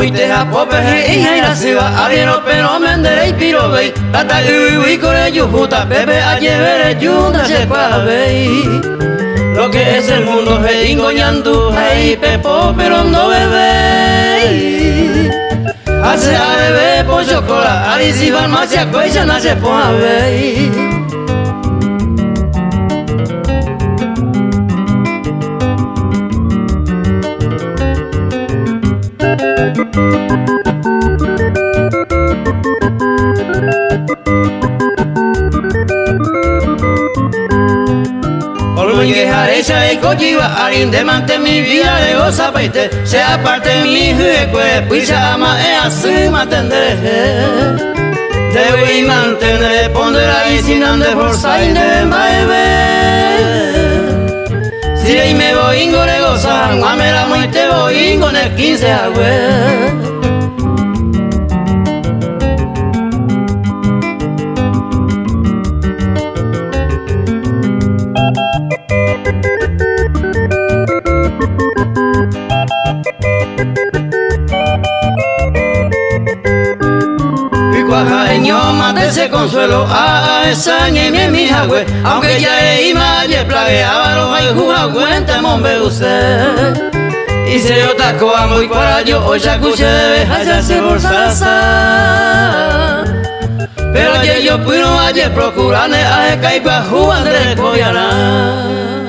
muy teja pope y la siva ariero pero mendere y piro vei tata y core yujuta bebe a llevar yunda se cuave lo que es el mundo hey ingoñandu hey pepo pero no bebe hace a bebé pollo cola ari si farmacia cuella nace po a vei Esa y cochiva harin de mante mi vida de goza paite sea parte mi juegue pues ama así mantendré debo mantener pondrá y sin ande forza y de maeve si ahí me voy ingo de goza guamera muy te voy ingo en el 15 agüe ese consuelo a esa ñeme mi jagüe aunque ya es imaye plague avaro hay juga cuenta mombe usted y se yo taco amo y para yo hoy ya escuché debe hallarse por salsa pero ayer yo pude ayer procurarme a caipa jugar de coyana